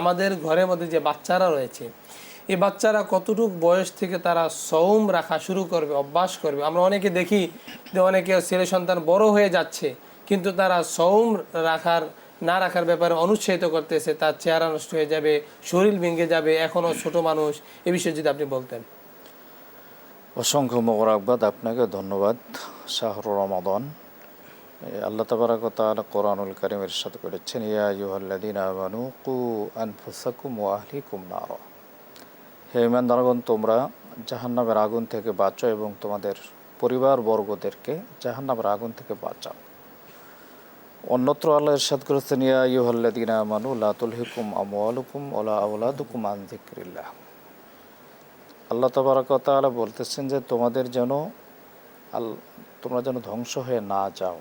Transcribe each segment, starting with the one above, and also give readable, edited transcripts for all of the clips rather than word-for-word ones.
আমাদের ঘরের মধ্যে যে বাচ্চারা রয়েছে, এই বাচ্চারা কতটুক বয়স থেকে তারা সওম রাখা শুরু করবে, অভ্যাস করবে? আমরা অনেকে দেখি যে অনেকে ছেলে সন্তান বড় হয়ে যাচ্ছে, কিন্তু তারা সওম না রাখার ব্যাপারে অনুৎসাহিত করতেছে। তার চেহারা নষ্ট হয়ে যাবে, শরীর ভেঙে যাবে, এখনও ছোট মানুষ। এ বিষয়ে যদি আপনি বলতেন। অসংখ্য মোবারকবাদ, আপনাকে ধন্যবাদ। শাহরুর রমাদান, আল্লাহ তাবারাক ওয়া তাআলা কোরআনুল কারীম ইরশাদ করেছেন, ইয়া আইয়ুহাল্লাযীনা আমানু কু আনফুসাকুম ওয়া আহলিকুম নারা। হে ঈমানদারগণ, তোমরা জাহান্নামের আগুন থেকে বাঁচো এবং তোমাদের পরিবারবর্গদেরকে জাহান্নামের আগুন থেকে বাঁচাও। অন্যত্র আল্লাহ ইরশাদ করেছেন, ইয়া আইয়ুহাল্লাযীনা আমানু লা তুলহিকুম আমওয়ালুকুম ওয়ালা আওলাদুকুম আন যিকরিল্লাহ। আল্লাহ তাবারাক ওয়া তাআলা বলতেছেন যে তোমরা যেন ধ্বংস হয়ে না যাও,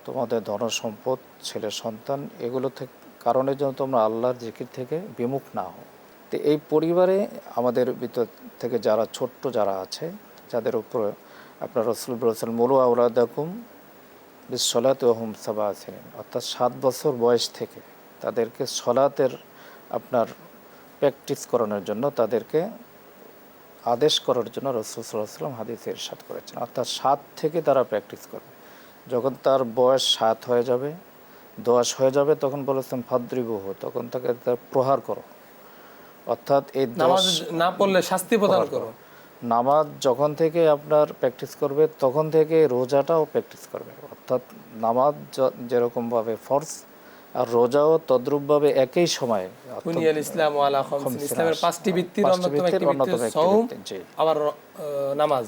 তোমাদের ধন সম্পদ, ছেলে সন্তান, এগুলো থেকে কারণে যেন তোমরা আল্লাহর জিকির থেকে বিমুখ না হও। তো এই পরিবারে আমাদের ভিতর থেকে যারা ছোট্ট যারা আছে, যাদের উপরে আপনার রাসূল বলেছেন, মুরু আওলাদাকুম বিসসালাতি ওয়া হুম সাবআ সিনিন, অর্থাৎ 7 বছর বয়স থেকে তাদেরকে সলাতের আপনার প্র্যাকটিস করানোর জন্য, তাদেরকে আদেশ করার জন্য রাসূল সাল্লাল্লাহু আলাইহি ওয়াসাল্লাম হাদিসে ইরশাদ করেছেন। অর্থাৎ 7 থেকে তারা প্র্যাকটিস করবে। যখন তার বয়স 7 হয়ে যাবে, 10 হয়ে যাবে, তখন বলেছেন ফাদরিবুহু, তখন তাকে প্রহার করো। অর্থাৎ এই নামাজ না পড়লে শাস্তি প্রদান করো। নামাজ যখন থেকে আপনার প্র্যাকটিস করবে, তখন থেকে রোজাটাও প্র্যাকটিস করবে। অর্থাৎ নামাজ যেরকমভাবে ফরজ, আর রোজাও তদ্রূপভাবে একই সময়ে। ইসলামের 5টি ভিত্তির অন্যতম একটি ভিত্তি সাওম, আবার নামাজ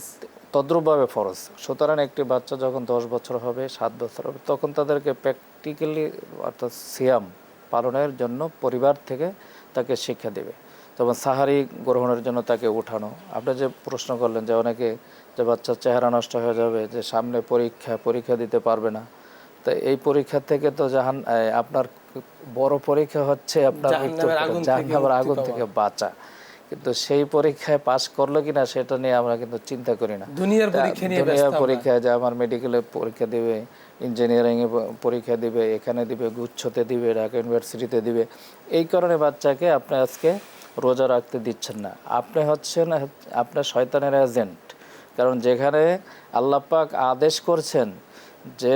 তদ্রূপভাবে ফরজ। সুতরাং একটি বাচ্চা যখন 10 বছর হবে, 7 বছর হবে, তখন তাদেরকে প্র্যাকটিক্যালি অর্থাৎ সিয়াম পালনের জন্য পরিবার থেকে তাকে শিক্ষা দেবে। যেমন সাহারি গ্রহণের জন্য তাকে উঠানো। আপনি যে প্রশ্ন করলেন যে অনেকে যে বাচ্চার চেহারা নষ্ট হয়ে যাবে, যে সামনে পরীক্ষা দিতে পারবে না, তো এই পরীক্ষা থেকে তো আপনার বড় পরীক্ষা হচ্ছে আপনার জাহান্নামের আগুন থেকে বাঁচা। কিন্তু সেই পরীক্ষায় পাশ করলো কিনা সেটা নিয়ে আমরা কিন্তু চিন্তা করি না। দুনিয়ার পরীক্ষায় যে আমার মেডিকেলে পরীক্ষা দিবে, ইঞ্জিনিয়ারিংয়ে পরীক্ষা দিবে, এখানে দিবে, গুচ্ছতে দিবে, ঢাকা ইউনিভার্সিটিতে দিবে। এই কারণে বাচ্চাকে আপনি আজকে রোজা রাখতে দিচ্ছেন না। আপনি হচ্ছেন আপনার শয়তানের এজেন্ট। কারণ যেখানে আল্লাহ পাক আদেশ করছেন যে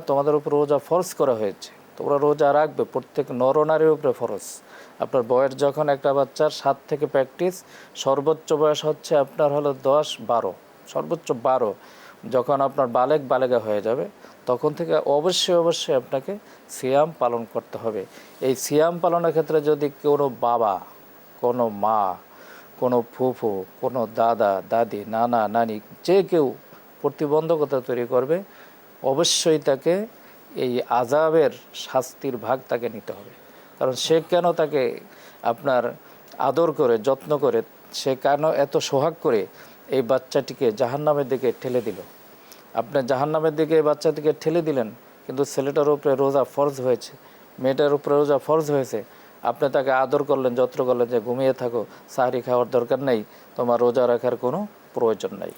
তোমাদের উপর রোজা ফরজ করা হয়েছে, তোমরা রোজা রাখবে, প্রত্যেক নরনারীর উপরে ফরজ। আপনার বয়স যখন একটা বাচ্চার 7 থেকে প্র্যাকটিস, সর্বোচ্চ বয়স হচ্ছে আপনার হলো 10-12, সর্বোচ্চ 12। যখন আপনার বালেগা হয়ে যাবে, তখন থেকে অবশ্যই আপনাকে সিয়াম পালন করতে হবে। এই সিয়াম পালনের ক্ষেত্রে যদি কোনো বাবা, কোনো মা, কোনো ফুফু, কোনো দাদা দাদি, নানা নানি, যে কেউ প্রতিবন্ধকতা তৈরি করবে, অবশ্যই তাকে এই আযাবের শাস্তির ভাগ তাকে নিতে হবে। কারণ সে কেন তাকে আপনার আদর করে, যত্ন করে, সে কেন এত সোহাগ করে এই বাচ্চাটিকে জাহান্নামের দিকে ঠেলে দিল। আপনি জাহান্নামের দিকে এই বাচ্চাটিকে ঠেলে দিলেন, কিন্তু ছেলেটার উপরে রোজা ফরজ হয়েছে, মেয়েটার উপরে রোজা ফরজ হয়েছে। আপনি তাকে আদর করলেন, যত্ন করলেন যে ঘুমিয়ে থাকো, সাহরি খাওয়ার দরকার নেই, তোমার রোজা রাখার কোনো প্রয়োজন নাই।